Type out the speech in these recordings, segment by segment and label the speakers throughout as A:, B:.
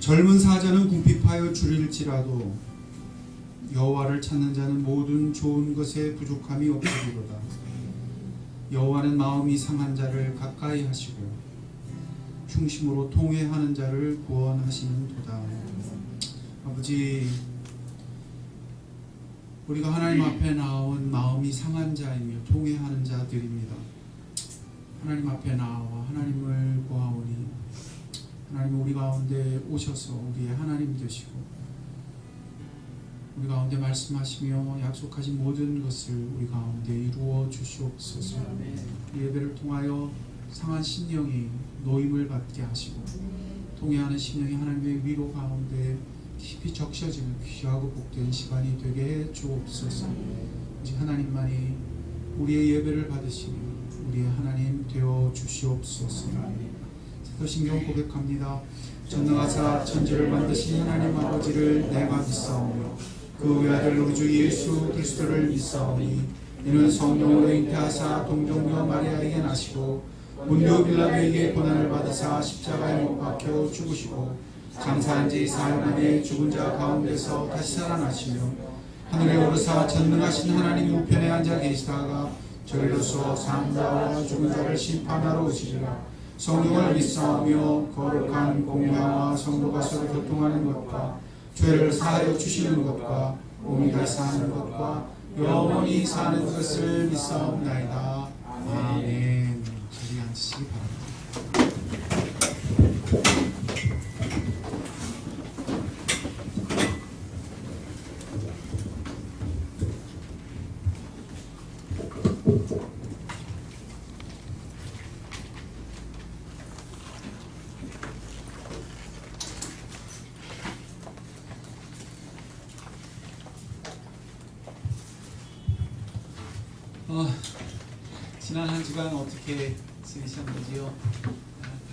A: 젊은 사자는 궁핍하여 줄일지라도 여호와를 찾는 자는 모든 좋은 것에 부족함이 없으리로다. 여호와는 마음이 상한 자를 가까이 하시고 중심으로 통회하는 자를 구원하시는도다. 아버지, 우리가 하나님 앞에 나온 마음이 상한 자이며 통회하는 자들입니다. 하나님 앞에 나와 하나님을 구하오니 하나님 우리 가운데 오셔서 우리의 하나님 되시고 우리 가운데 말씀하시며 약속하신 모든 것을 우리 가운데 이루어 주시옵소서. 이 예배를 통하여 상한 심령이 노임을 받게 하시고 통회하는 심령이 하나님의 위로 가운데 깊이 적셔지는 귀하고 복된 시간이 되게 해 주옵소서. 오직 하나님만이 우리의 예배를 받으시며 우리의 하나님 되어 주시옵소서. 사도신경 고백합니다. 전능하사 천지를 만드신 하나님 아버지를 내가 믿사오며 그 외아들 우리 주 예수 그리스도를 믿사오니 이는 성령으로 잉태하사 동정녀 마리아에게 나시고 본디오 빌라도에게 고난을 받으사 십자가에 못 박혀 죽으시고 장사한 지 사흘 만에 죽은 자 가운데서 다시 살아나시며 하늘에 오르사 전능하신 하나님 우편에 앉아 계시다가 저희로서 사는 자와 죽은 자를 심판하러 오시리라. 성령을 믿사오며 거룩한 공회와 성도가 서로 교통하는 것과 죄를 사하여 주시는 것과 몸이 다시 사는 것과 영원히 사는 것을 믿사옵나이다. 아멘. 자리에 앉으시기 바랍니다. 지난 한 주간 어떻게 지내셨는지요?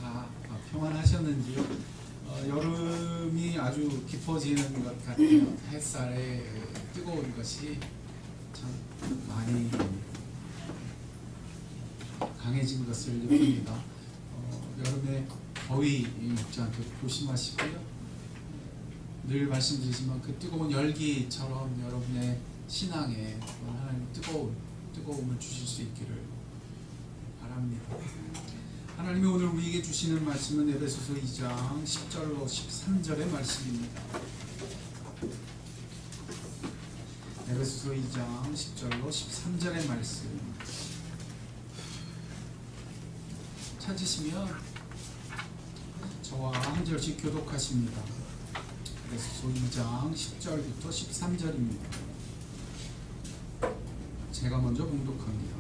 A: 다 평안하셨는지요? 여름이 아주 깊어지는 것 같아요. 햇살에 뜨거운 것이 참 많이 강해진 것을 느낍니다. 여름에 더위 먹지 않도록 조심하시고요. 늘 말씀드리지만 그 뜨거운 열기처럼 여러분의 신앙에 하나님 뜨거움을 주실 수 있기를 바랍니다. 하나님이 오늘 우리에게 주시는 말씀은 에베소서 2장 10절로 13절의 말씀입니다. 에베소서 2장 10절로 13절의 말씀 찾으시면 저와 한 절씩 교독하십니다. 에베소서 2장 10절부터 13절입니다. 제가 먼저 봉독합니다.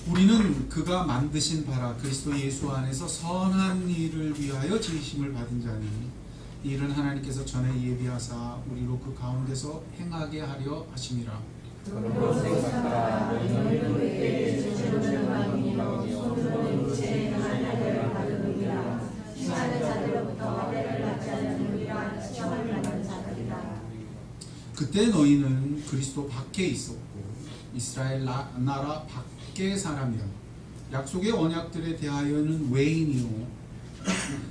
A: 우리는 그가 만드신 바라 그리스도 예수 안에서 선한 일을 위하여 지으심을 받은 자니 이는 하나님께서 전에 예비하사 우리로 그 가운데서 행하게 하려 하심이라. 그때 너희는 그리스도 밖에 있었고 이스라엘 나라 밖의 사람이라. 약속의 언약들에 대하여는 외인이요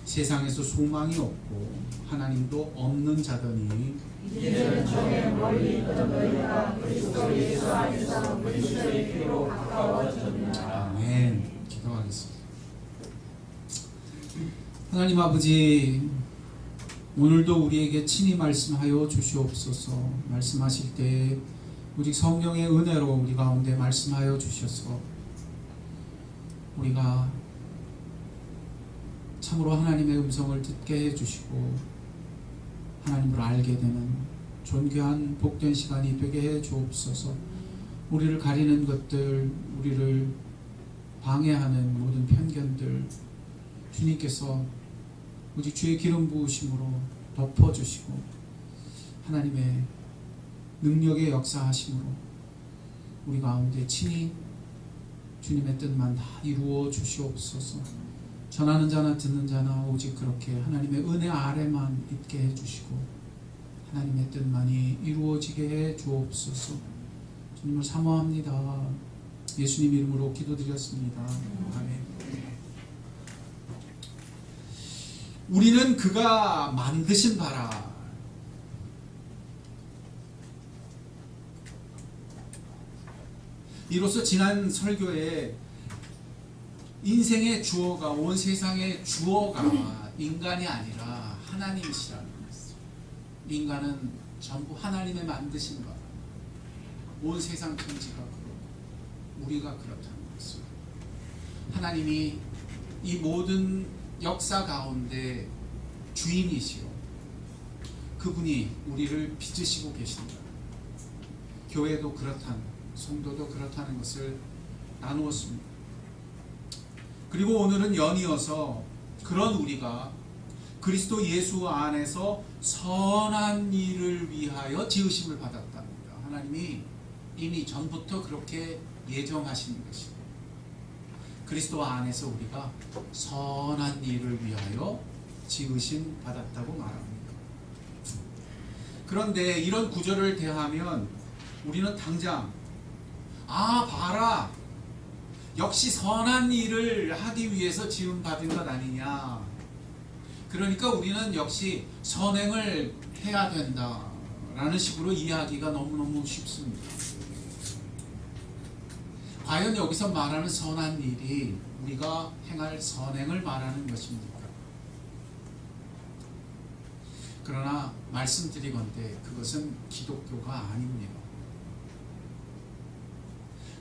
A: 세상에서 소망이 없고 하나님도 없는 자더니 이제는 전에 멀리 있던 너희가 그리스도 예수 안에서 그리스도의 피로 가까워졌느니라. 아멘. 기도하겠습니다. 하나님 아버지, 오늘도 우리에게 친히 말씀하여 주시옵소서. 말씀하실 때 오직 성령의 은혜로 우리 가운데 말씀하여 주셔서 우리가 참으로 하나님의 음성을 듣게 해주시고 하나님을 알게 되는 존귀한 복된 시간이 되게 해 주옵소서. 우리를 가리는 것들, 우리를 방해하는 모든 편견들 주님께서 오직 주의 기름 부으심으로 덮어주시고 하나님의 능력의 역사하심으로 우리 가운데 친히 주님의 뜻만 다 이루어 주시옵소서. 전하는 자나 듣는 자나 오직 그렇게 하나님의 은혜 아래만 있게 해주시고 하나님의 뜻만이 이루어지게 해 주옵소서. 주님을 사모합니다. 예수님 이름으로 기도드렸습니다. 아멘. 우리는 그가 만드신 바라. 이로써 지난 설교에 인생의 주어가, 온 세상의 주어가 인간이 아니라 하나님이시라는 것이죠. 인간은 전부 하나님의 만드신 바. 온 세상 천지가 그렇고 우리가 그렇다는 것이죠. 하나님이 이 모든 역사 가운데 주인이시오. 그분이 우리를 빚으시고 계신다. 교회도 그렇다는, 성도도 그렇다는 것을 나누었습니다. 그리고 오늘은 연이어서 그런 우리가 그리스도 예수 안에서 선한 일을 위하여 지으심을 받았답니다. 하나님이 이미 전부터 그렇게 예정하신 것이고, 그리스도 안에서 우리가 선한 일을 위하여 지으심 받았다고 말합니다. 그런데 이런 구절을 대하면 우리는 당장 봐라, 역시 선한 일을 하기 위해서 지음 받은 것 아니냐, 그러니까 우리는 역시 선행을 해야 된다 라는 식으로 이해하기가 너무너무 쉽습니다. 과연 여기서 말하는 선한 일이 우리가 행할 선행을 말하는 것입니까? 그러나 말씀드리건대 그것은 기독교가 아닙니다.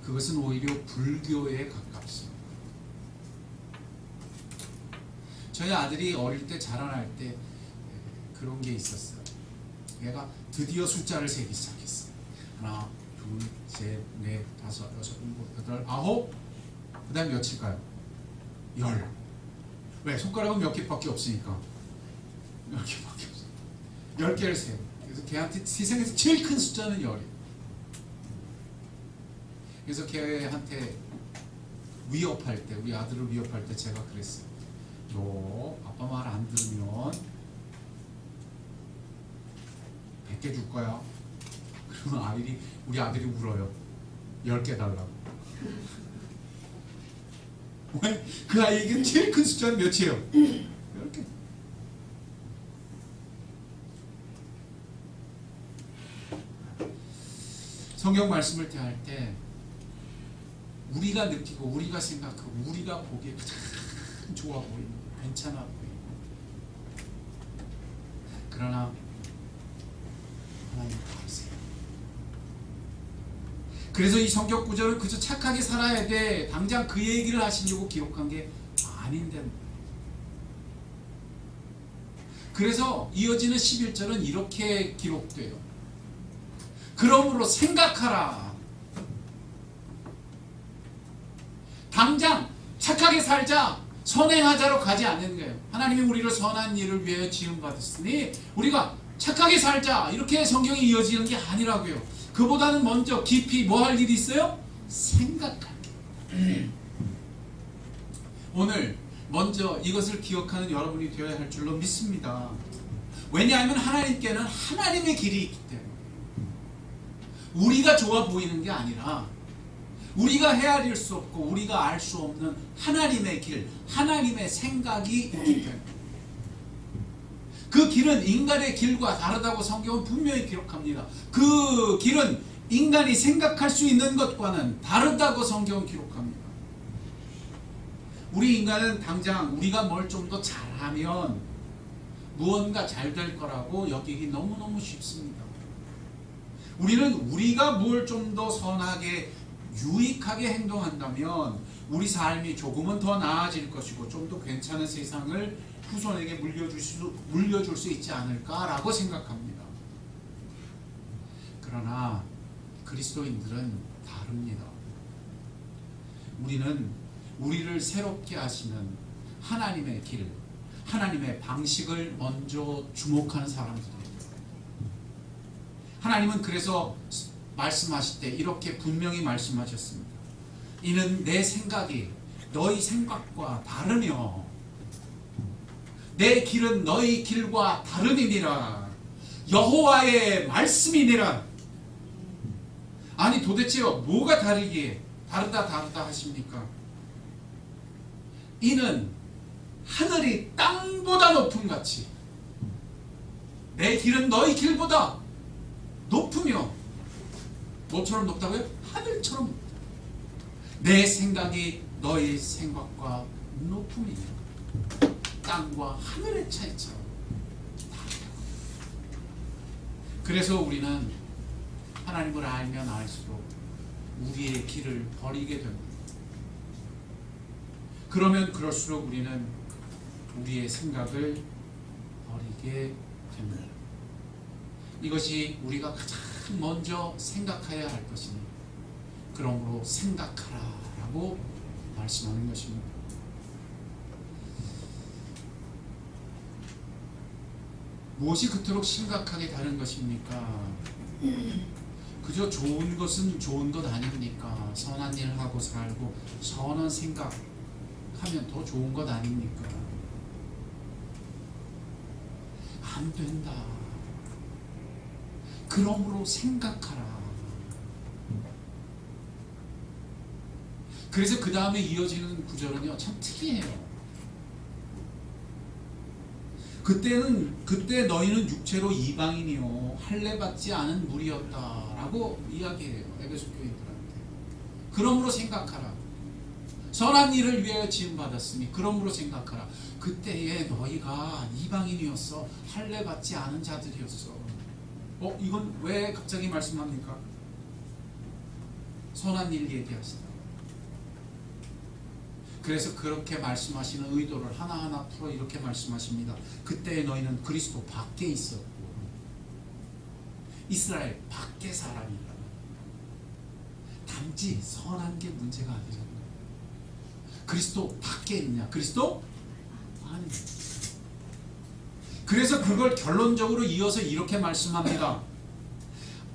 A: 그것은 오히려 불교에 가깝습니다. 저희 아들이 어릴 때, 자라날 때 그런 게 있었어요. 얘가 드디어 숫자를 세기 시작했어요. 하나, 둘, 셋, 넷, 다섯, 여섯, 일곱, 여덟, 아홉, 그 다음 몇일까요? 10. 왜? 손가락은 몇 개밖에 없으니까. 몇 개밖에 없어요. 10개를 세요. 그래서 걔한테 세상에서 제일 큰 숫자는 10이에요. 그래서 걔한테 위협할 때, 우리 아들을 위협할 때 제가 그랬어요. 너 아빠 말 안 들으면 100개 줄 거야. 그러면 우리 아들이 울어요. 10개 달라고. 왜? 그 아이에게 제일 큰 숫자는 몇이에요? 10개. 성경 말씀을 대할 때 우리가 느끼고, 우리가 생각하고, 우리가 보기에 가장 좋아 보이는, 괜찮아 보이는, 그러나 하나님 다르세요. 그래서 이 성경 구절은 그저 착하게 살아야 돼, 당장 그 얘기를 하시려고 기록한 게 아닌데, 그래서 이어지는 11절은 이렇게 기록돼요. 그러므로 생각하라. 당장 착하게 살자, 선행하자로 가지 않는 거예요. 하나님이 우리를 선한 일을 위해 지음받았으니 우리가 착하게 살자, 이렇게 성경이 이어지는 게 아니라고요. 그보다는 먼저 깊이 뭐 할 일이 있어요? 생각하게. 오늘 먼저 이것을 기억하는 여러분이 되어야 할 줄로 믿습니다. 왜냐하면 하나님께는 하나님의 길이 있기 때문에, 우리가 좋아 보이는 게 아니라 우리가 헤아릴 수 없고 우리가 알 수 없는 하나님의 길, 하나님의 생각이 있기 때문에, 그 길은 인간의 길과 다르다고 성경은 분명히 기록합니다. 그 길은 인간이 생각할 수 있는 것과는 다르다고 성경은 기록합니다. 우리 인간은 당장 우리가 뭘 좀 더 잘하면 무언가 잘 될 거라고 여기기 너무너무 쉽습니다. 우리는 우리가 뭘 좀 더 선하게, 유익하게 행동한다면 우리 삶이 조금은 더 나아질 것이고 좀 더 괜찮은 세상을 후손에게 물려줄 수 있지 않을까라고 생각합니다. 그러나 그리스도인들은 다릅니다. 우리는 우리를 새롭게 하시는 하나님의 길, 하나님의 방식을 먼저 주목하는 사람들입니다. 하나님은 그래서 말씀하실 때 이렇게 분명히 말씀하셨습니다. 이는 내 생각이 너희 생각과 다르며 내 길은 너희 길과 다름이니라. 여호와의 말씀이니라. 아니 도대체 뭐가 다르기에 다르다 하십니까? 이는 하늘이 땅보다 높음 같이 내 길은 너희 길보다 높으며 뭐처럼 높다고요? 하늘처럼 높다. 내 생각이 너희 생각과 높음이냐. 땅과 하늘의 차이처럼 다르다. 그래서 우리는 하나님을 알면 알수록 우리의 길을 버리게 됩니다. 그러면 그럴수록 우리는 우리의 생각을 버리게 됩니다. 이것이 우리가 가장 먼저 생각해야 할 것이니 그러므로 생각하라 라고 말씀하는 것입니다. 무엇이 그토록 심각하게 다른 것입니까? 그저 좋은 것은 좋은 것 아닙니까? 선한 일 하고 살고 선한 생각하면 더 좋은 것 아닙니까? 안 된다. 그러므로 생각하라. 그래서 그 다음에 이어지는 구절은요, 참 특이해요. 그때 너희는 육체로 이방인이요 할례받지 않은 무리였다라고 이야기해요. 에베소 교인들한테. 그러므로 생각하라. 선한 일을 위하여 지음받았으니 그러므로 생각하라. 그때에 너희가 이방인이었어. 할례받지 않은 자들이었어. 이건 왜 갑자기 말씀합니까? 선한 일 얘기하시다. 그래서 그렇게 말씀하시는 의도를 하나하나 풀어 이렇게 말씀하십니다. 그때 너희는 그리스도 밖에 있었고 이스라엘 밖의 사람이라. 단지 선한 게 문제가 아니잖아요. 그리스도 밖에 있냐? 그리스도 안에. 그래서 그걸 결론적으로 이어서 이렇게 말씀합니다.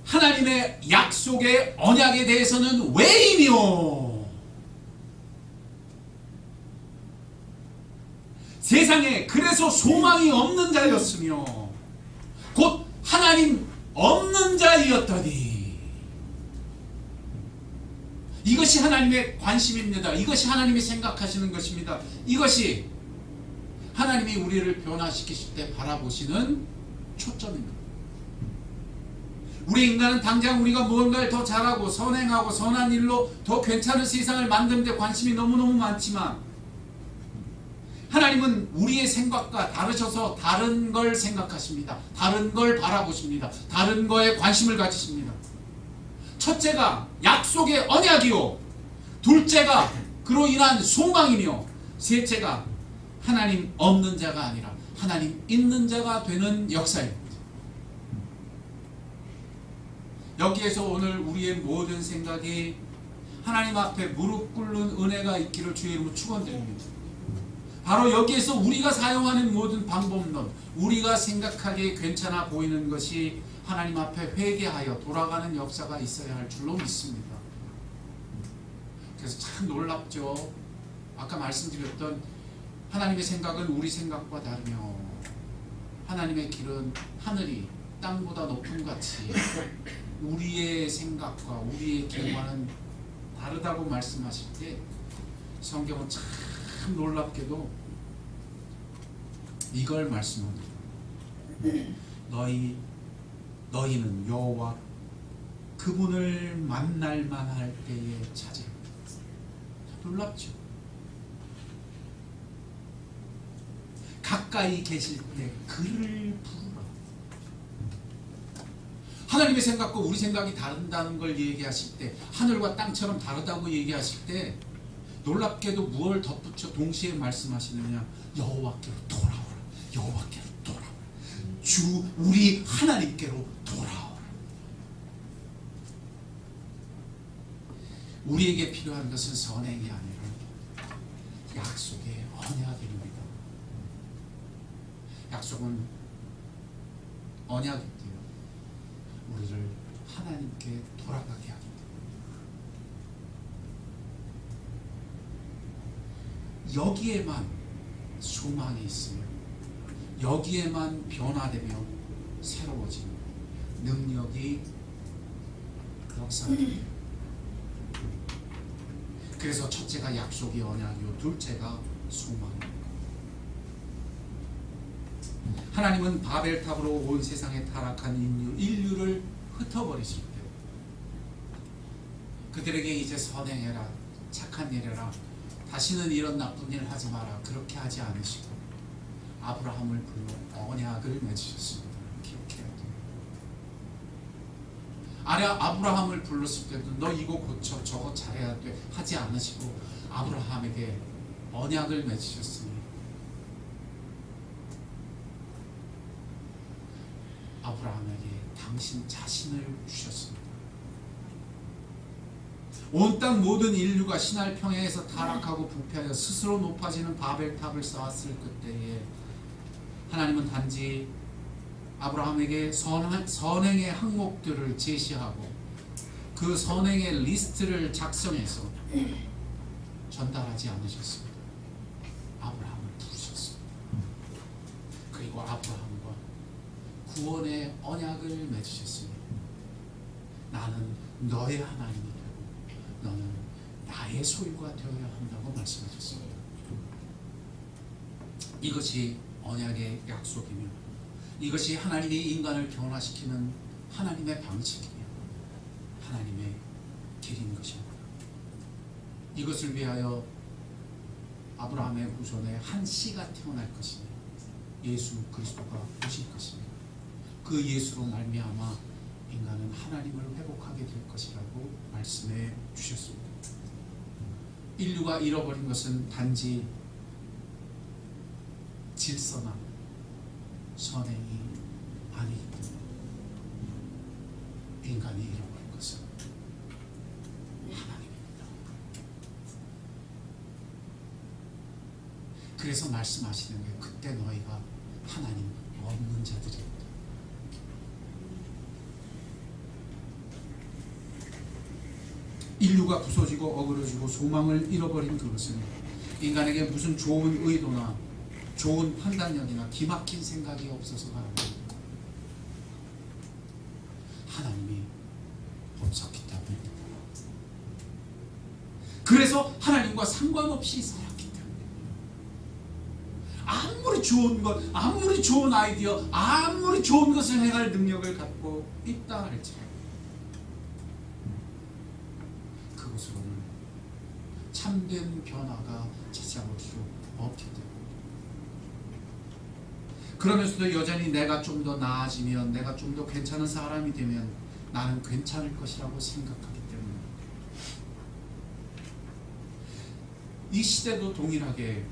A: 하나님의 약속의 언약에 대해서는 외이며 세상에 그래서 소망이 없는 자였으며 곧 하나님 없는 자이었더니. 이것이 하나님의 관심입니다. 이것이 하나님이 생각하시는 것입니다. 이것이 하나님이 우리를 변화시키실 때 바라보시는 초점입니다. 우리 인간은 당장 우리가 무언가를 더 잘하고 선행하고 선한 일로 더 괜찮은 세상을 만드는 데 관심이 너무너무 많지만 하나님은 우리의 생각과 다르셔서 다른 걸 생각하십니다. 다른 걸 바라보십니다. 다른 거에 관심을 가지십니다. 첫째가 약속의 언약이요, 둘째가 그로 인한 소망이며, 셋째가 하나님 없는 자가 아니라 하나님 있는 자가 되는 역사입니다. 여기에서 오늘 우리의 모든 생각이 하나님 앞에 무릎 꿇는 은혜가 있기를 주의 이름으로 축원드립니다. 바로 여기에서 우리가 사용하는 모든 방법론, 우리가 생각하기에 괜찮아 보이는 것이 하나님 앞에 회개하여 돌아가는 역사가 있어야 할 줄로 믿습니다. 그래서 참 놀랍죠. 아까 말씀드렸던 하나님의 생각은 우리 생각과 다르며 하나님의 길은 하늘이 땅보다 높음 같이 우리의 생각과 우리의 길과는 다르다고 말씀하실 때 성경은 참 놀랍게도 이걸 말씀합니다. 너희는 여호와 그분을 만날 만할 때에 찾으라. 놀랍죠. 가까이 계실 때 그를 부르라. 하나님의 생각과 우리 생각이 다른다는 걸 얘기하실 때, 하늘과 땅처럼 다르다고 얘기하실 때 놀랍게도 무엇을 덧붙여 동시에 말씀하시느냐? 여호와께로 돌아오라. 여호와께로 돌아오라. 주 우리 하나님께로 돌아오라. 우리에게 필요한 것은 선행이 아니라 약속의 언약입니다. 약속은 언약인데요, 우리를 하나님께 돌아가게 합니다. 여기에만 소망이 있으며 여기에만 변화되며 새로워지는 능력이 역사됩니다. 그래서 첫째가 약속이 언약이요, 둘째가 소망입니다. 하나님은 바벨탑으로 온 세상에 타락한 인류를 흩어버리실 때 그들에게 이제 선행해라, 착한 일 해라, 다시는 이런 나쁜 일 하지 마라, 그렇게 하지 않으시고 아브라함을 불러 언약을 맺으셨습니다. 기억해야 돼요. 아브라함을 불렀을 때도 너 이거 고쳐, 저거 잘해야 돼 하지 않으시고 아브라함에게 언약을 맺으셨으니 아브라함에게 당신 자신을 주셨습니다. 온 땅 모든 인류가 신할 평야에서 타락하고 부패하여 스스로 높아지는 바벨탑을 쌓았을 그때에 하나님은 단지 아브라함에게 선행의 항목들을 제시하고 그 선행의 리스트를 작성해서 전달하지 않으셨습니다. 아브라함을 부르셨습니다. 그리고 아브라함과 구원의 언약을 맺으셨으니 나는 너의 하나님이 되고 너는 나의 소유가 되어야 한다고 말씀하셨습니다. 이것이 언약의 약속이며 이것이 하나님이 인간을 변화시키는 하나님의 방식이며 하나님의 길인 것입니다. 이것을 위하여 아브라함의 후손에 한 씨가 태어날 것이니 예수 그리스도가 오실 것입니다. 그 예수로 말미암아 인간은 하나님을 회복하게 될 것이라고 말씀해 주셨습니다. 인류가 잃어버린 것은 단지 질서나 선행이 아니기 때문에 인간이 잃어버린 것은 하나님입니다. 그래서 말씀하시는 게 그때 너희가 하나님 없는 자들이다. 인류가 부서지고 어그러지고 소망을 잃어버린 그것은 인간에게 무슨 좋은 의도나 좋은 판단력이나 기막힌 생각이 없어서가 아니에요. 하나님이 없었기 때문입니다. 그래서 하나님과 상관없이 살았기 때문입니다. 아무리 좋은 것, 아무리 좋은 아이디어, 아무리 좋은 것을 행할 능력을 갖고 있다 할지라도 그것으로는 참된 변화가 찾아올 수 없기 때문입니다. 그러면서도 여전히 내가 좀 더 나아지면, 내가 좀 더 괜찮은 사람이 되면 나는 괜찮을 것이라고 생각하기 때문에 이 시대도 동일하게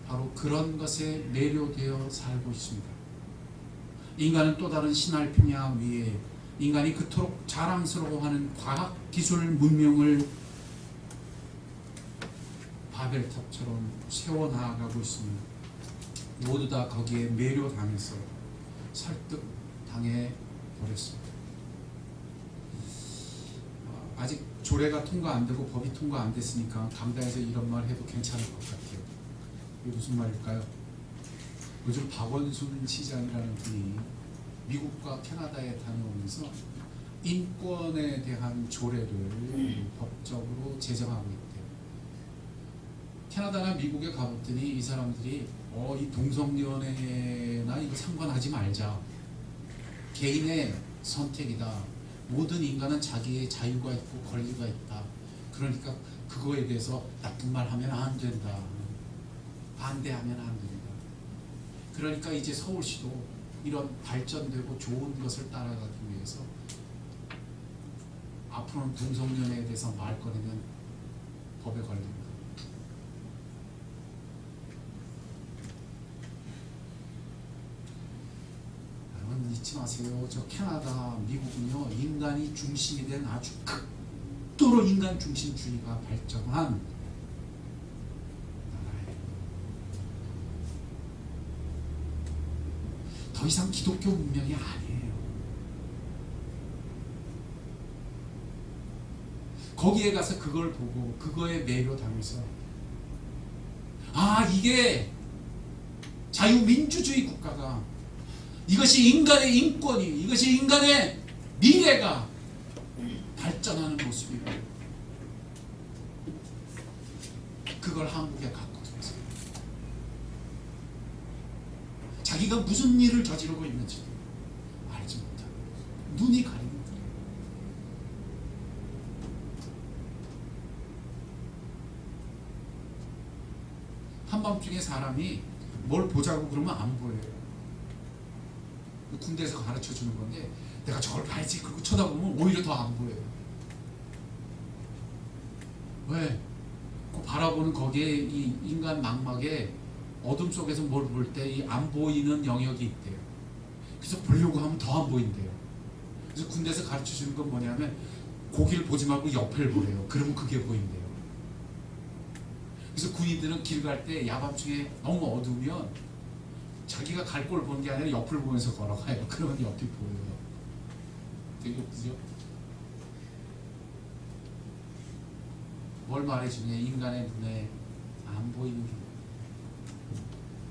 A: 바로 그런 것에 매료되어 살고 있습니다. 인간은 또 다른 신할 평야 위에 인간이 그토록 자랑스러워하는 과학, 기술, 문명을 바벨탑처럼 세워나가고 있습니다. 모두 다 거기에 매료당해서 설득당해 버렸습니다. 아직 조례가 통과 안 되고 법이 통과 안 됐으니까 강당에서 이런 말 해도 괜찮을 것 같아요. 이게 무슨 말일까요? 요즘 박원순 시장이라는 분이 미국과 캐나다에 다녀오면서 인권에 대한 조례를 법적으로 제정하고 있대요. 캐나다나 미국에 가봤더니 이 사람들이 이 동성연애나 이거 상관하지 말자. 개인의 선택이다. 모든 인간은 자기의 자유가 있고 권리가 있다. 그러니까 그거에 대해서 나쁜 말 하면 안 된다. 반대하면 안 된다. 그러니까 이제 서울시도 이런 발전되고 좋은 것을 따라가기 위해서 앞으로는 동성연애에 대해서 말거리는 법에 걸립니다. 여러분 잊지 마세요. 저 캐나다, 미국은요 인간이 중심이 된 아주 극도로 인간 중심주의가 발전한 나라예요. 더 이상 기독교 문명이 아니에요. 거기에 가서 그걸 보고 그거에 매료당해서 이게 자유민주주의 국가가, 이것이 인간의 인권이, 이것이 인간의 미래가 발전하는 모습이고 그걸 한국에 갖고 들어서 자기가 무슨 일을 저지르고 있는지 알지 못하고 눈이 가리는 거예요. 한밤중에 사람이 뭘 보자고 그러면 안 보여요. 군대에서 가르쳐 주는 건데 내가 저걸 봐야지 그러고 쳐다보면 오히려 더 안 보여요. 왜? 그 바라보는 거기에 이 인간 망막에 어둠 속에서 뭘 볼 때 이 안 보이는 영역이 있대요. 그래서 보려고 하면 더 안 보인대요. 그래서 군대에서 가르쳐 주는 건 뭐냐면 고기를 보지 말고 옆을 보래요. 그러면 그게 보인대요. 그래서 군인들은 길 갈 때 야밤중에 너무 어두우면 자기가 갈 걸 보는 게 아니라 옆을 보면서 걸어가요. 그러면 옆이 보여요. 되게 웃기죠? 뭘 말해주냐? 인간의 눈에 안 보이는 게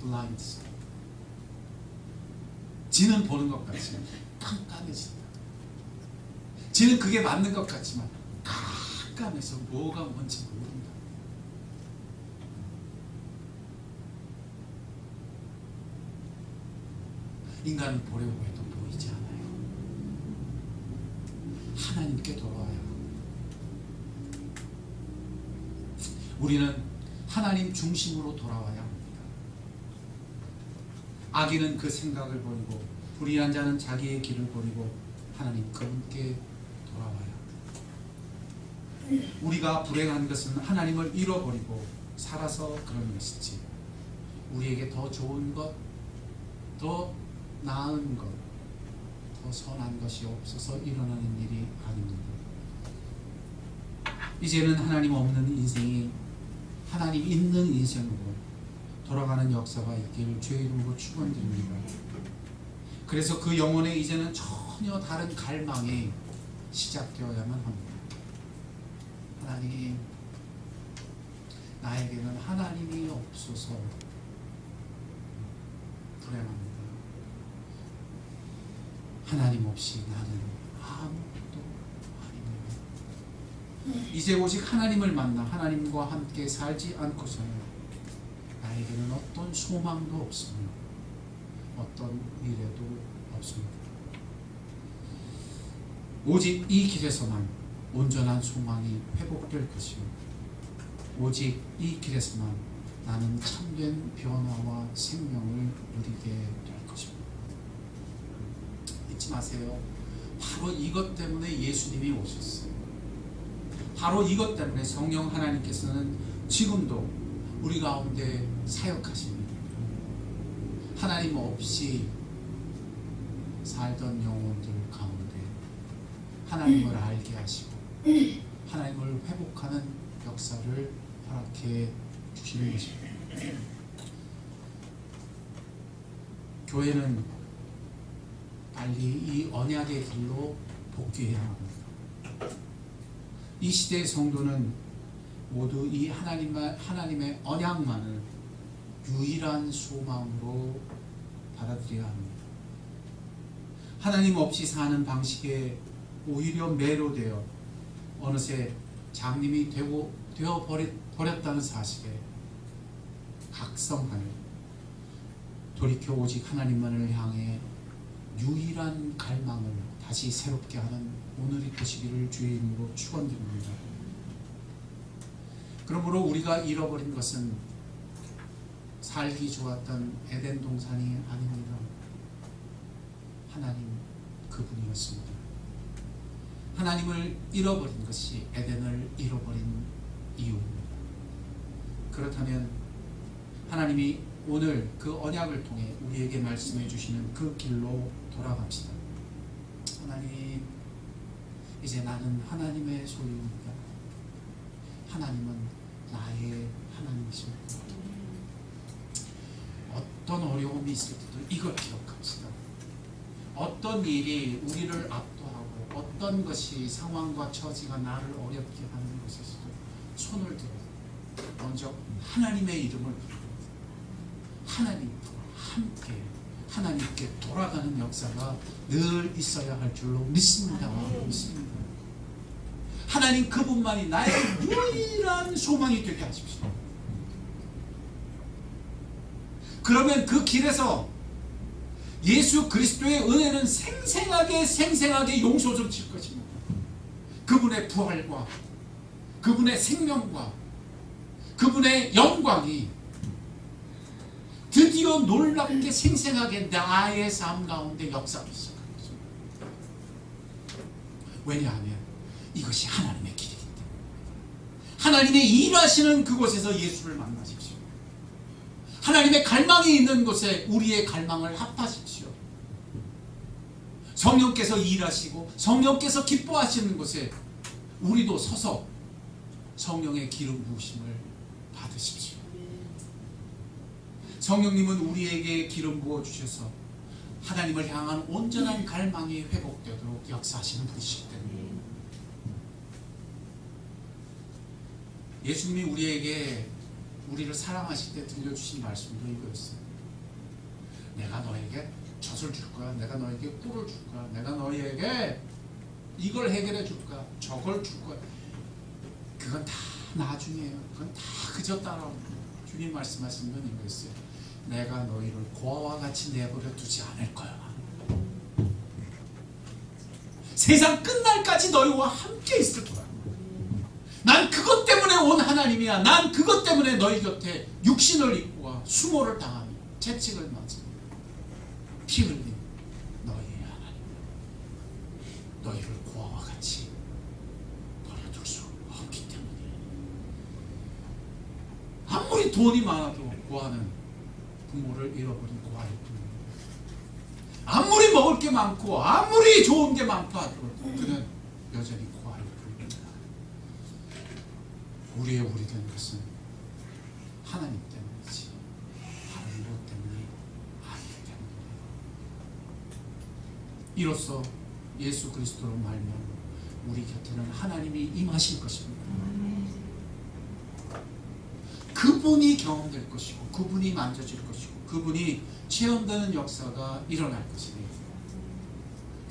A: blind spot. 지는 보는 것 같지만 깜깜해진다. 지는 그게 맞는 것 같지만 깜깜해서 뭐가 뭔지 모른다. 인간은 보려고 해도 보이지 않아요. 하나님께 돌아와야 우리는 하나님 중심으로 돌아와야 합니다. 악인은 그 생각을 버리고 불의한 자는 자기의 길을 버리고 하나님 그분께 돌아와야 합니다. 우리가 불행한 것은 하나님을 잃어버리고 살아서 그런 것이지 우리에게 더 좋은 것, 더 나은 것, 더 선한 것이 없어서 일어나는 일이 아닙니다. 이제는 하나님 없는 인생이 하나님 있는 인생으로 돌아가는 역사가 있기를 주의 이름으로 축원드립니다. 그래서 그 영혼에 이제는 전혀 다른 갈망이 시작되어야만 합니다. 하나님, 나에게는 하나님이 없어서 불행합니다. 하나님 없이 나는 아무것도 아닙니다. 이제 오직 하나님을 만나 하나님과 함께 살지 않고서는 나에게는 어떤 소망도 없으며 어떤 미래도 없습니다. 오직 이 길에서만 온전한 소망이 회복될 것이요 오직 이 길에서만 나는 참된 변화와 생명을 누리게 될 것입니다. 잊지 마세요. 바로 이것 때문에 예수님이 오셨어요. 바로 이것 때문에 성령 하나님께서는 지금도 우리 가운데 사역하십니다. 하나님 없이 살던 영혼들 가운데 하나님을 알게 하시고 하나님을 회복하는 역사를 허락해 주시는 것입니다. 교회는 빨리 이 언약의 길로 복귀해야 합니다. 이 시대의 성도는 모두 이 하나님의 언약만을 유일한 소망으로 받아들여야 합니다. 하나님 없이 사는 방식에 오히려 매료되어 어느새 장님이 되어버렸다는 사실에 각성하여 돌이켜 오직 하나님만을 향해 유일한 갈망을 다시 새롭게 하는 오늘이 되시기를 주의 이름으로 축원드립니다. 그러므로 우리가 잃어버린 것은 살기 좋았던 에덴 동산이 아닙니다. 하나님 그분이었습니다. 하나님을 잃어버린 것이 에덴을 잃어버린 이유입니다. 그렇다면 하나님이 오늘 그 언약을 통해 우리에게 말씀해 주시는 그 길로 돌아갑시다. 하나님, 이제 나는 하나님의 소유입니다. 하나님은 나의 하나님이십니다. 어떤 어려움이 있을 때도 이걸 기억합시다. 어떤 일이 우리를 압도하고 어떤 것이 상황과 처지가 나를 어렵게 하는 것에서도 손을 들어 먼저 하나님의 이름을 부르고 하나님과 함께 하나님께 돌아가는 역사가 늘 있어야 할 줄로 믿습니다. 하나님 그분만이 나의 유일한 소망이 되게 하십시오. 그러면 그 길에서 예수 그리스도의 은혜는 생생하게 용솟을 칠 것입니다. 그분의 부활과 그분의 생명과 그분의 영광이 드디어 놀랍게 생생하게 나의 삶 가운데 역사하기 시작합니다. 왜냐하면 이것이 하나님의 길이기 때문에. 하나님의 일하시는 그곳에서 예수를 만나십시오. 하나님의 갈망이 있는 곳에 우리의 갈망을 합하십시오. 성령께서 일하시고 성령께서 기뻐하시는 곳에 우리도 서서 성령의 기름 부으심을 받으십시오. 성령님은 우리에게 기름 부어주셔서 하나님을 향한 온전한 갈망이 회복되도록 역사하시는 분이시기 때문에 예수님이 우리를 사랑하실 때 들려주신 말씀도 이거였어요. 내가 너에게 젖을 줄 거야. 내가 너에게 꿀을 줄 거야. 내가 너에게 이걸 해결해 줄 거야. 저걸 줄 거야. 그건 다 나중이에요. 그건 다 그저 따라옵니다. 주님 말씀하신 건 이거였어요. 내가 너희를 고아와 같이 내버려 두지 않을 거야. 세상 끝날까지 너희와 함께 있을 거야. 난 그것 때문에 온 하나님이야. 난 그것 때문에 너희 곁에 육신을 입고 와 수모를 당하며 채찍을 맞으며 피 흘린 너희의 하나님. 너희를 고아와 같이 버려둘 수 없기 때문에. 아무리 돈이 많아도 고아는 부모를 잃어버린 고아일 뿐입니다. 아무리 먹을 게 많고 아무리 좋은 게 많다 하더라도 그는 여전히 고아일 뿐입니다. 우리의 우리 된 것은 하나님 때문이지 다른 무엇 때문이 아니기 때문입니다. 이로써 예수 그리스도로 말미암아 우리 곁에는 하나님이 임하실 것입니다. 그분이 경험될 것이고 그분이 만져질 것이고 그분이 체험되는 역사가 일어날 것이니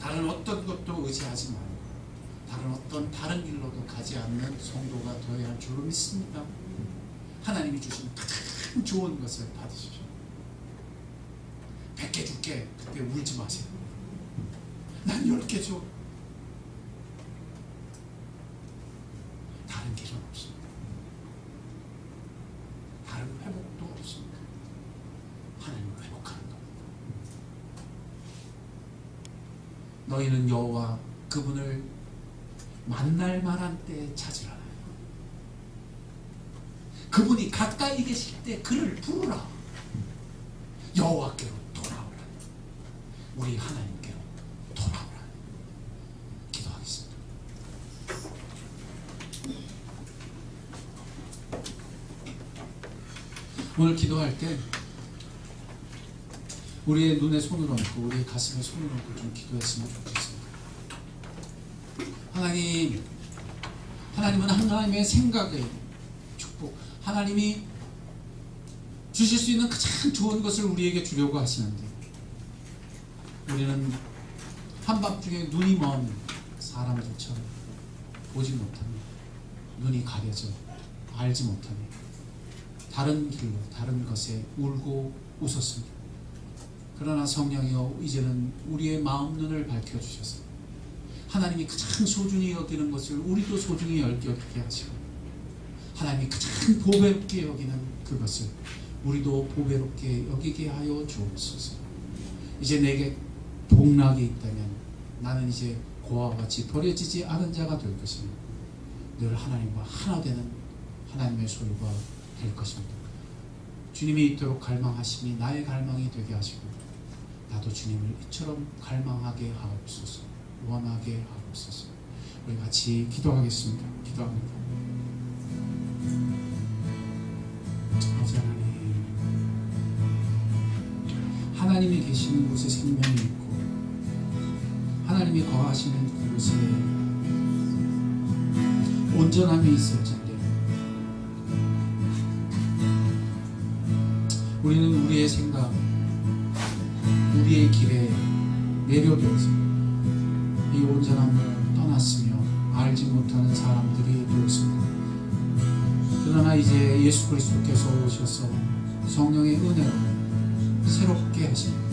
A: 다른 어떤 것도 의지하지 말고 다른 길로도 가지 않는 성도가 되어야 할 줄로 믿습니다. 하나님이 주신 가장 좋은 것을 받으십시오. 100개 줄게. 그때 울지 마세요. 난 10개 줘. 다른 길은 없습니다. 다른 회복도 없습니다. 하나님을 회복하는 겁니다. 너희는 여호와 그분을 만날 만한 때에 찾으라. 그분이 가까이 계실 때 그를 부르라. 여호와께로 돌아오라. 우리 하나님께로 돌아오라. 기도하겠습니다. 오늘 기도할 때 우리의 눈에 손을 얹고 우리의 가슴에 손을 얹고 좀 기도했으면 좋겠습니다. 하나님은 하나님의 생각의 축복, 하나님이 주실 수 있는 가장 좋은 것을 우리에게 주려고 하시는데 우리는 한밤중에 눈이 먼 사람들처럼 보지 못하며 눈이 가려져 알지 못하며 다른 길로 다른 것에 울고 웃었습니다. 그러나 성령이여 이제는 우리의 마음 눈을 밝혀주셔서 하나님이 가장 소중히 여기는 것을 우리도 소중히 여기게 하시고 하나님이 가장 보배롭게 여기는 그것을 우리도 보배롭게 여기게 하여 주옵소서. 이제 내게 복락이 있다면 나는 이제 고아와 같이 버려지지 않은 자가 될 것이며 늘 하나님과 하나 되는 하나님의 소유가 될 것입니다. 주님이 이토록 갈망하심이 나의 갈망이 되게 하시고 나도 주님을 이처럼 갈망하게 하옵소서. 원하게 하옵소서. 우리 같이 기도하겠습니다. 기도합니다. 아버지 하나님, 하나님이 계시는 곳에 생명이 있고 하나님이 거하시는 그곳에 온전함이 있을 텐데 우리는 우리의 생각, 우리의 길에 내려들어서 이 온전함을 떠났으며 알지 못하는 사람들이 되었습니다. 그러나 이제 예수 그리스도께서 오셔서 성령의 은혜로 새롭게 하십니다.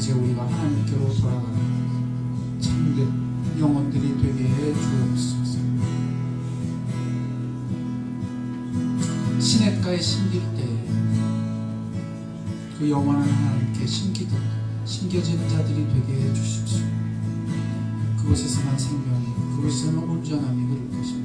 A: 이제 우리가 하나님께로 돌아가는 참된 영혼들이 되게 해 주옵소서. 시냇가에 심길 때 그 영원한 하나님께 심겨지는 자들이 되게 해 주십시오. 그곳에서만 생명이, 그곳에서만 온전함이 흐를 것입니다.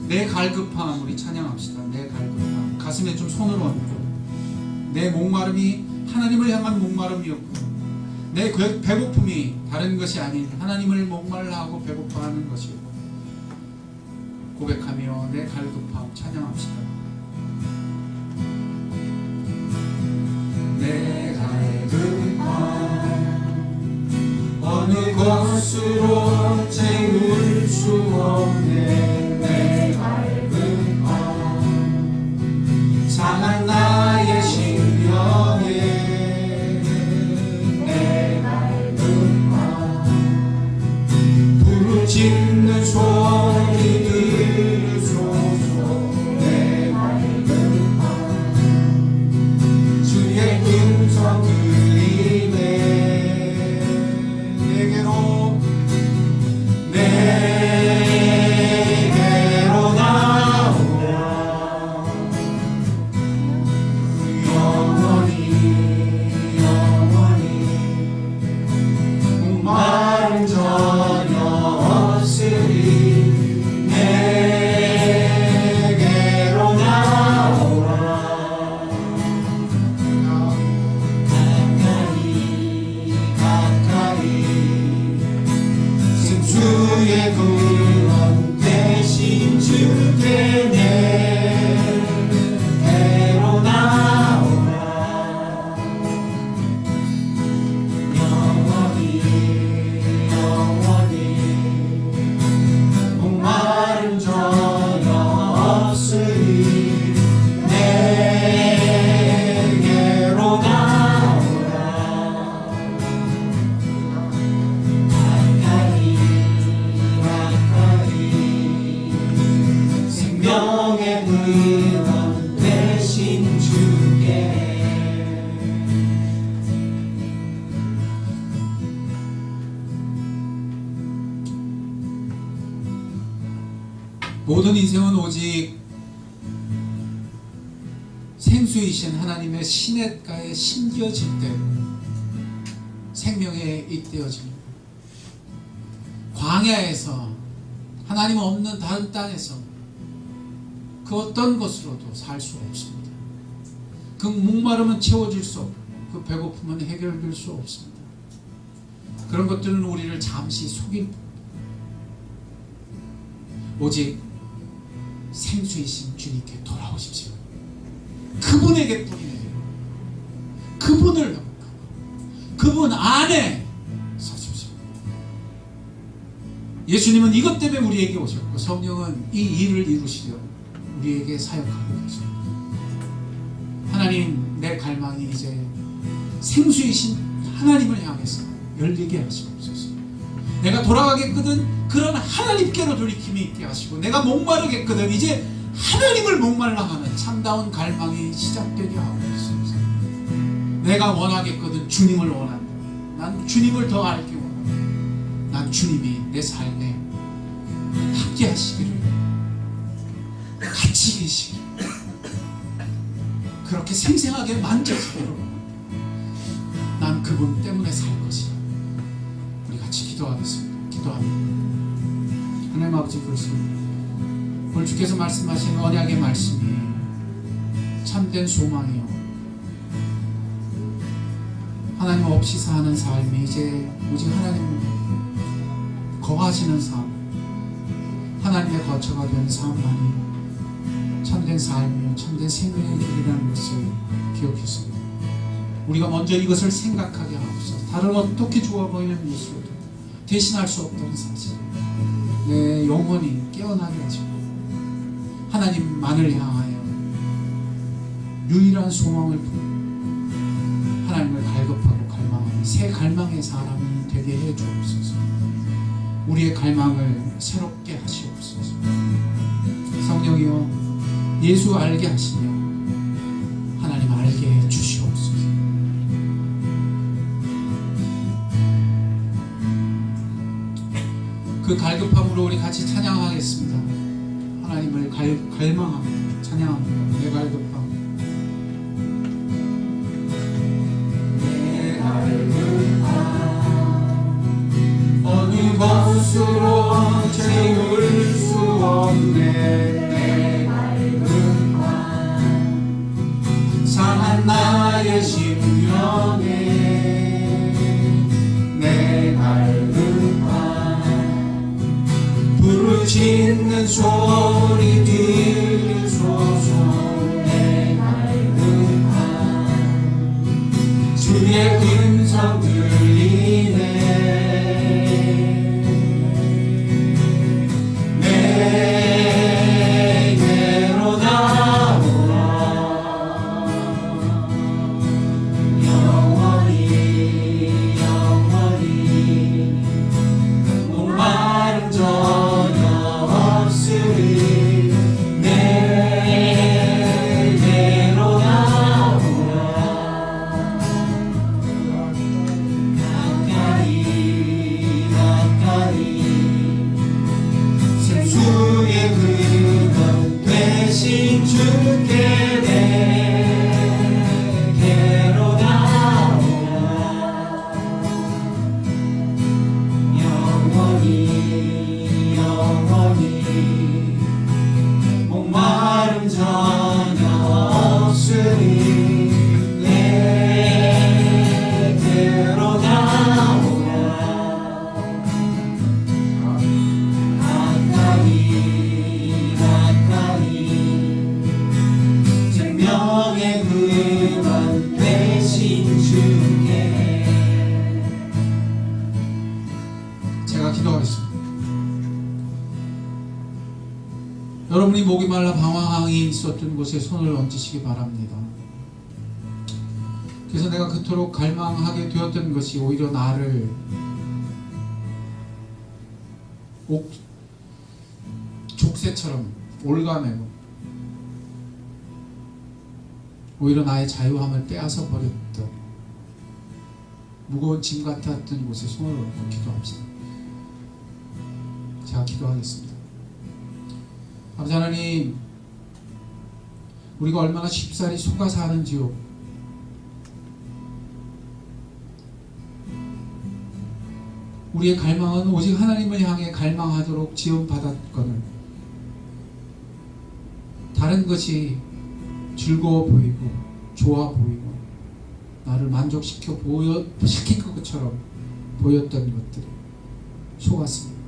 A: 내 갈급함, 우리 찬양합시다. 내 갈급함, 가슴에 좀 손을 얹고, 내 목마름이 하나님을 향한 목마름이었고, 내 배고픔이 다른 것이 아닌 하나님을 목말라하고 배고파하는 것이었고, 고백하며 내 갈급함 찬양합시다. 내 갈급함 어느 것으로 채울 수 없네. 내 갈급함 상한 나의 심령에 내 갈급함 부르짖는 소리 들으소서. 내 갈급함 주의 음성 들리네. 내게로 주의 구원 대신 주께 내게로 나오라. 영원히 목마름 전혀 없으리. 내게로 나오라. 생명의 근원 대신 주께. 모든 인생은 오직 생수이신 하나님의 시냇가에 심겨질 때 생명에 잇대어집니다. 광야에서 하나님 없는 다른 땅에서 그 어떤 것으로도 살 수 없습니다. 그 목마름은 채워질 수 없고 그 배고픔은 해결될 수 없습니다. 그런 것들은 우리를 잠시 속일 뿐. 오직 생수이신 주님께 돌아오십시오. 그분에게 뿌리내요. 그분을 회복하고 그분 안에 서십시오. 예수님은 이것 때문에 우리에게 오셨고, 성령은 이 일을 이루시려 우리에게 사역하고 계십니다. 하나님, 내 갈망이 이제 생수이신 하나님을 향해서 열리게 하시옵소서. 내가 돌아가겠거든 그런 하나님께로 돌이킴이 있게 하시고, 내가 목마르겠거든 이제 하나님을 목말라 하는 참다운 갈망이 시작되게 하고 있습니다. 내가 원하겠거든 주님을 원한다. 난 주님을 더 알게 원한다. 난 주님이 내 삶에 함께 하시기를, 같이 계시기를, 그렇게 생생하게 만져서 난 그분 때문에 살 것이야. 우리 같이 기도하겠습니다. 기도합니다. 하나님 아버지, 그렇습니다. 오늘 주께서 말씀하신 언약의 말씀이 참된 소망이요, 하나님 없이 사는 삶이 이제 오직 하나님 거하시는 삶, 하나님의 거처가 된 삶만이 참된 삶이요 참된 생명의 길이라는 것을 기억했습니다. 우리가 먼저 이것을 생각하게 하옵소서. 다른 어떻게 좋아 보이는 것으로도 대신할 수 없다는 사실, 내 영혼이 깨어나게 하시고 하나님만을 향하여 유일한 소망을 품고 하나님을 갈급하고 갈망하는 새 갈망의 사람이 되게 해 주옵소서. 우리의 갈망을 새롭게 하시옵소서. 성령이여, 예수 알게 하시며 하나님 알게 해 주시옵소서. 그 갈급함으로 우리 같이 찬양하겠습니다. 하나님을 갈망합니다. 찬양합니다. 내 갈급함. 내 갈급함 어느 것으로 채울 수 없네. 내 갈급함 상한 나의 심령에 내 갈급함 부르짖는 소리 들리소서. 내 갈급함 주의 음성 들리네. 내게로 나오라. 영원히 영원히 목마름 전혀 없으리. 내게로 나오라. 가까이 가까이 생수의 근원 되신 주께 내게로 나오라. 영원히 영원히 목마름 전혀 없으니 내게로 나오라. 가까이 가까이 생명의 근원 되신 주께. 제가 기도하겠습니다. 여러분이 목이 말라 방황이 있었던 곳에 손을 얹으시기 바랍니다. 그래서 내가 그토록 갈망하게 되었던 것이 오히려 나를 족쇄처럼 올가매고 오히려 나의 자유함을 빼앗아 버렸던 무거운 짐 같았던 곳에 손을 얹고 기도합시다. 제가 기도하겠습니다. 아버지 하나님, 우리가 얼마나 쉽사리 속아 사는지요. 우리의 갈망은 오직 하나님을 향해 갈망하도록 지원받았거늘 다른 것이 즐거워 보이고 좋아 보이고 나를 만족시킨 것처럼 보였던 것들이 속았습니다.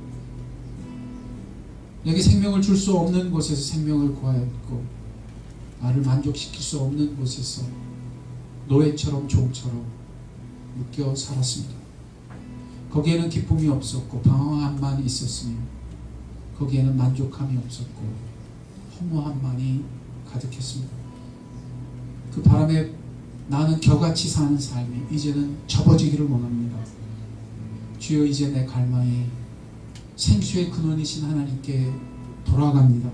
A: 내게 생명을 줄 수 없는 곳에서 생명을 구하였고 나를 만족시킬 수 없는 곳에서 노예처럼 종처럼 묶여 살았습니다. 거기에는 기쁨이 없었고 방황함만 있었으며 거기에는 만족함이 없었고 허무함만이 가득했습니다. 그 바람에 나는 겨같이 사는 삶이 이제는 접어지기를 원합니다. 주여, 이제 내 갈망이 생수의 근원이신 하나님께 돌아갑니다.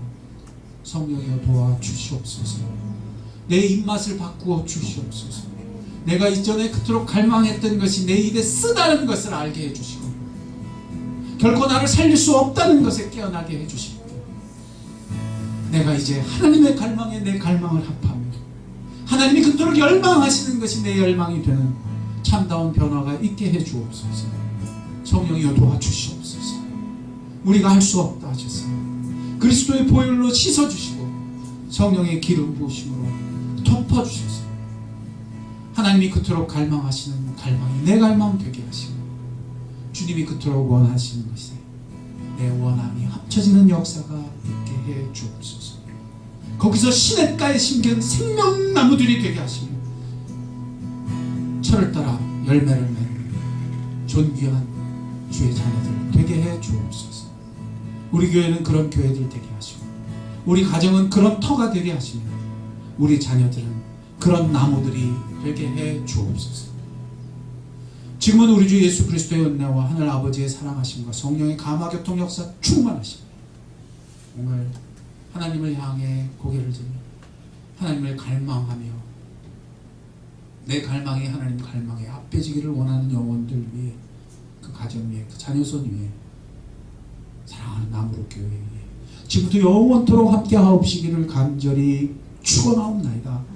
A: 성령이여 도와주시옵소서. 내 입맛을 바꾸어 주시옵소서. 내가 이전에 그토록 갈망했던 것이 내 입에 쓰다는 것을 알게 해주시고 결코 나를 살릴 수 없다는 것에 깨어나게 해주시고 내가 이제 하나님의 갈망에 내 갈망을 합하며 하나님이 그토록 열망하시는 것이 내 열망이 되는 참다운 변화가 있게 해주옵소서. 성령이여 도와주시옵소서. 우리가 할 수 없다 하셨어요. 그리스도의 보혈로 씻어주시고 성령의 기름 부으심으로 덮어주셔서 하나님이 그토록 갈망하시는 갈망이 내 갈망 되게 하시고 주님이 그토록 원하시는 것에 내 원함이 합쳐지는 역사가 있게 해 주옵소서. 거기서 시냇가에 심긴 생명나무들이 되게 하시며 철을 따라 열매를 맺는 존귀한 주의 자녀들 되게 해 주옵소서. 우리 교회는 그런 교회들 되게 하시고 우리 가정은 그런 터가 되게 하시며 우리 자녀들은 그런 나무들이 되게 해 주옵소서. 지금은 우리 주 예수 그리스도의 은혜와 하늘 아버지의 사랑하심과 성령의 감화교통 역사 충만하심, 오늘 하나님을 향해 고개를 들며 하나님을 갈망하며 내 갈망이 하나님 갈망에 앞해지기를 원하는 영혼들 위해, 그 가정 위에, 그 자녀손 위에, 사랑하는 나무로 교회 위에 지금부터 영원토록 함께 하옵시기를 간절히 축원하옵나이다.